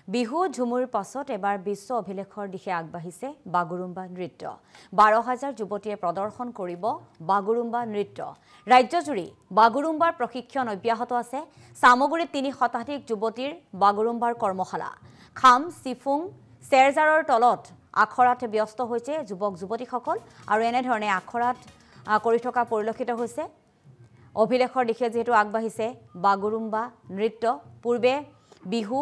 বিহু ঝুমুৰ পাছত এবাৰ বিশ্ব অভিলেখৰ দিশে আগবাঢ়িছে বাগুৰুম্বা নৃত্য ১২,০০০ যুৱতীয়ে প্ৰদৰ্শন কৰিব বাগুৰুম্বা নৃত্য ৰাজ্যজুৰি বাগুৰুম্বাৰ প্ৰশিক্ষণ অব্যাহত আছে সামগুৰিত ৩ শতাধিক যুৱতীৰ বাগুৰুম্বাৰ কৰ্মশালা খাম সিফুং চেৰজাৰৰ তলত আখৰাত ব্যস্ত হৈছে যুৱক যুৱতীসকল আৰু এনে ধৰণে আখৰাত কৰি থকা পৰিলক্ষিত হৈছে অভিলেখৰ দিশে যেহেতু আগবাঢ়িছে বাগুৰুম্বা নৃত্য পূৰ্বে বিহু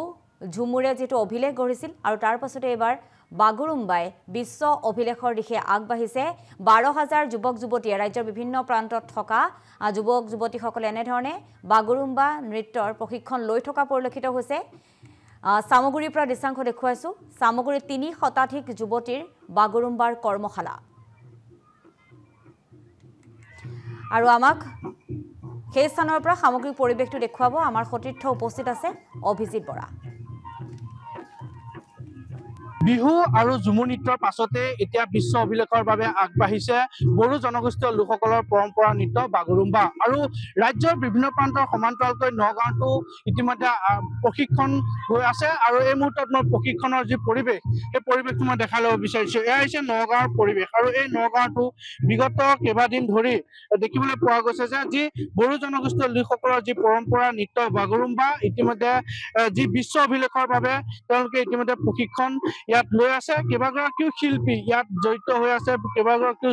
ঝুমুৰে যেটো অভিলেখ গঢ়িছিল আৰু তাৰ পাছতে এবাৰ বাগুৰুম্বাই বিশ্ব অভিলেখৰ দিশে আগবাঢ়িছে ১২,০০০ যুৱক যুৱতীয়ে ৰাজ্যৰ বিভিন্ন প্ৰান্তত থকা যুৱক যুৱতীসকলে এনে ধৰণে বাগুৰুম্বা নৃত্যৰ প্ৰশিক্ষণ লৈ থকা পৰিলক্ষিত হৈছে সামগুৰিৰ পৰা দৃশ্যাংশ দেখুৱাইছো সামগুৰিত ৩ শতাধিক যুৱতীৰ বাগুৰুম্বাৰ কৰ্মশালা আৰু আমাক সেই স্থানৰ পৰা সামগ্ৰিক পৰিৱেশটো দেখুৱাব আমাৰ সতীৰ্থ উপস্থিত আছে অভিজিত বৰা বিহু আৰু ঝুমুৰ নৃত্যৰ পাছতে এতিয়া বিশ্ব অভিলেখৰ বাবে আগবাঢ়িছে বড়ো জনগোষ্ঠীয় লোকসকলৰ পৰম্পৰা নৃত্য বাগুৰুম্বা আৰু ৰাজ্যৰ বিভিন্ন প্ৰান্তৰ সমান্তৰালকৈ নগাঁৱতো ইতিমধ্যে প্ৰশিক্ষণ হৈ আছে আৰু এই মুহূৰ্তত মই প্ৰশিক্ষণৰ যি পৰিৱেশ সেই পৰিৱেশটো মই দেখাই ল'ব বিচাৰিছোঁ এয়া হৈছে নগাঁৱৰ পৰিৱেশ আৰু এই নগাঁৱতো বিগত কেইবাদিন ধৰি দেখিবলৈ পোৱা গৈছে যে যি বড়ো জনগোষ্ঠীয় লোকসকলৰ যি পৰম্পৰা নৃত্য বাগুৰুম্বা ইতিমধ্যে যি বিশ্ব অভিলেখৰ বাবে তেওঁলোকে ইতিমধ্যে প্ৰশিক্ষণ ইয়াত লৈ আছে কেইবাগৰাকীও শিল্পী ইয়াত জড়িত হৈ আছে কেইবাগৰাকীও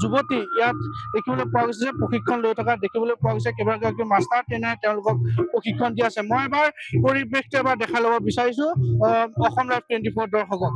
যুৱতী ইয়াত দেখিবলৈ পোৱা গৈছে যে প্ৰশিক্ষণ লৈ থকা দেখিবলৈ পোৱা গৈছে কেইবাগৰাকীও মাষ্টাৰ ট্ৰেইনাৰে তেওঁলোকক প্ৰশিক্ষণ দি আছে মই এবাৰ পৰিৱেশটো এবাৰ দেখাই ল'ব বিচাৰিছো অসম লাইভ 24 দৰ্শকক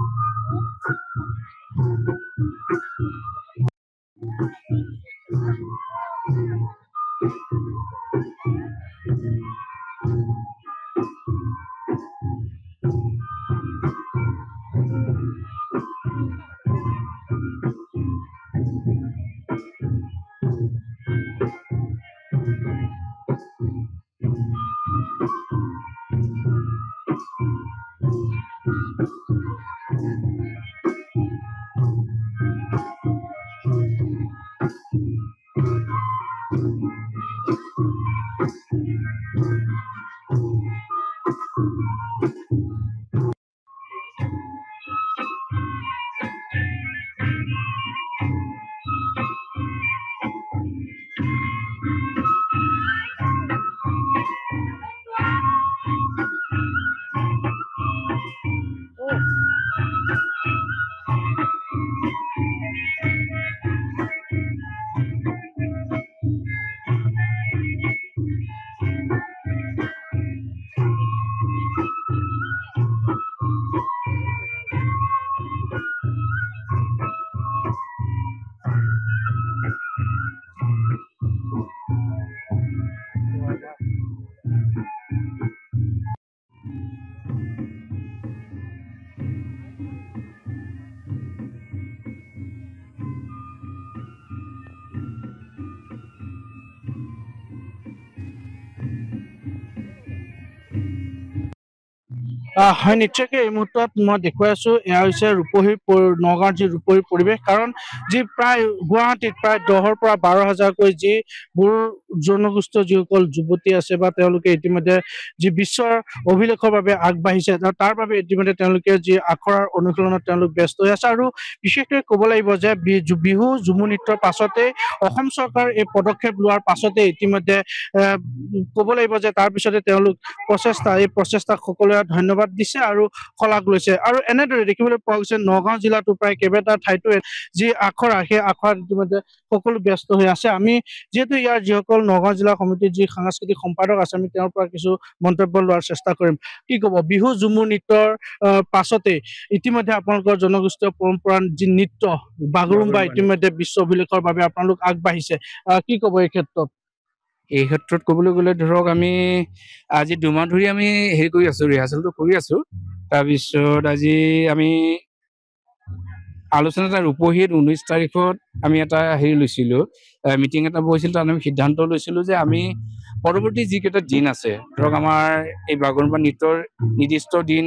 হয় নিশ্চয়কৈ এই মুহূৰ্তত মই দেখুৱাই আছো এয়া হৈছে ৰূপহীৰ নগাঁৱৰ যি ৰূপহীৰ পৰিৱেশ কাৰণ যি প্ৰায় গুৱাহাটীত প্ৰায় 10ৰ পৰা 12,000কৈ যি বড়ো জনগোষ্ঠীয় যিসকল যুৱতী আছে বা তেওঁলোকে ইতিমধ্যে যি বিশ্বৰ অভিলেখৰ বাবে আগবাঢ়িছে তাৰ বাবে ইতিমধ্যে তেওঁলোকে যি আখৰাৰ অনুশীলনত তেওঁলোক ব্যস্ত হৈ আছে আৰু বিশেষকৈ ক'ব লাগিব যে বিহু ঝুমুৰ নৃত্যৰ পাছতে অসম চৰকাৰ এই পদক্ষেপ লোৱাৰ পাছতে ইতিমধ্যে ক'ব লাগিব যে তাৰ পিছতে তেওঁলোক এই প্ৰচেষ্টাক সকলোৱে ধন্যবাদ দিছে আৰু শলাগ লৈছে আৰু এনেদৰে দেখিবলৈ পোৱা গৈছে নগাঁও জিলাতো প্ৰায় কেইবাটা ঠাইতো যি আখৰা সেই আখৰাত ইতিমধ্যে সকলো ব্যস্ত হৈ আছে আমি যেহেতু ইয়াৰ যিসকল নগাঁও জিলা সমিতিৰ যি সাংস্কৃতিক সম্পাদক আছে আমি তেওঁৰ পৰা কিছু মন্তব্য লোৱাৰ চেষ্টা কৰিম কি ক'ব বিহু ঝুমুৰ নৃত্যৰ পাছতে ইতিমধ্যে আপোনালোকৰ জনগোষ্ঠীয় পৰম্পৰা যি নৃত্য বাগুৰুম্বা ইতিমধ্যে বিশ্ব অভিলেখৰ বাবে আপোনালোক আগবাঢ়িছে কি ক'ব এই ক্ষেত্ৰত ক'বলৈ গ'লে ধৰক আমি আজি 2 মাহ ধৰি আমি হেৰি কৰি আছো ৰিহাৰ্চেলটো কৰি আছো তাৰপিছত আজি আমি আলোচনা এটা ৰূপহীত 19 তাৰিখত আমি এটা হেৰি লৈছিলো মিটিং এটা বহিছিল তাত আমি সিদ্ধান্ত লৈছিলো যে আমি পৰৱৰ্তী যিকেইটা দিন আছে ধৰক আমাৰ এই বাগুৰুম্বা নৃত্যৰ নিৰ্দিষ্ট দিন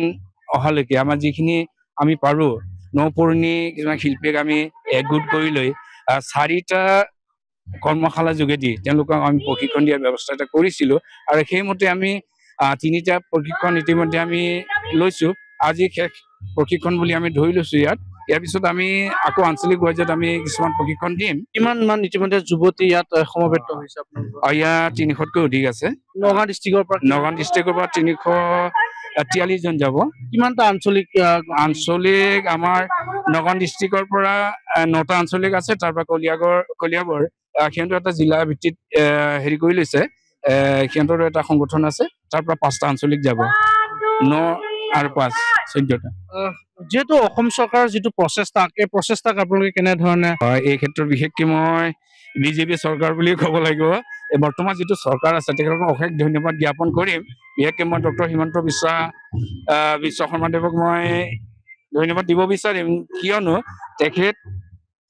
অহালৈকে আমাৰ যিখিনি আমি পাৰো নপুৰণি কিছুমান শিল্পীক আমি একগোট কৰি লৈ 4টা কৰ্মশালা যোগেদি তেওঁলোকক আমি প্ৰশিক্ষণ দিয়াৰ ব্যৱস্থা এটা কৰিছিলো আৰু সেইমতে আমি তিনিটা প্ৰশিক্ষণ ইতিমধ্যে আমি লৈছো আজি শেষ প্ৰশিক্ষণ বুলি আমি ধৰি লৈছো ইয়াৰ পিছত আমি আকৌ আঞ্চলিক পৰ্যায়ত আমি কিছুমান প্ৰশিক্ষণ দিম কিমান মান ইতিমধ্যে যুৱতী ইয়াত সমবেত হৈছে আপোনালোকৰ ইয়াত 300তকৈ অধিক আছে নগাঁও ডিষ্ট্ৰিক্টৰ পৰা নগাঁও ডিষ্ট্ৰিক্টৰ পৰা 343 জন যাব কিমানটা আঞ্চলিক আঞ্চলিক আমাৰ নগাঁও ডিষ্ট্ৰিক্টৰ পৰা 9টা আঞ্চলিক আছে তাৰ পৰা কলিয়াবৰ সিহঁতৰ এটা জিলা ভিত্তিত হেৰি কৰি লৈছে সিহঁতৰ এটা সংগঠন আছে তাৰ পৰা 5টা আঞ্চলিক যাব 9 আৰু 5 14টা যেহেতু অসম চৰকাৰৰ যিটো প্ৰচেষ্টা এই প্ৰচেষ্টাক আপোনালোকে কেনেধৰণে এই ক্ষেত্ৰত বিশেষকৈ মই বিজেপি চৰকাৰ বুলি ক'ব লাগিব বৰ্তমান যিটো চৰকাৰ আছে তেখেতক অশেষ ধন্যবাদ জ্ঞাপন কৰিম বিশেষকৈ মই ডক্টৰ হিমন্ত বিশ্ব শৰ্মাদেৱক মই ধন্যবাদ দিব বিচাৰিম কিয়নো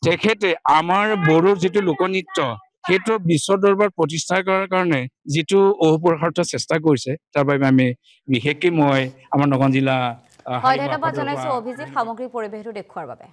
তেখেতে আমাৰ বড়োৰ যিটো লোকনৃত্য সেইটো বিশ্ব দৰবাৰ প্ৰতিষ্ঠা কৰাৰ কাৰণে যিটো অহোপুৰুষাৰ্থ চেষ্টা কৰিছে তাৰ বাবে আমি বিশেষকৈ মই আমাৰ নগাঁও জিলা হয় ধন্যবাদ জনাইছো অভিজিত সামগ্ৰিক পৰিৱেশটো দেখুৱাৰ বাবে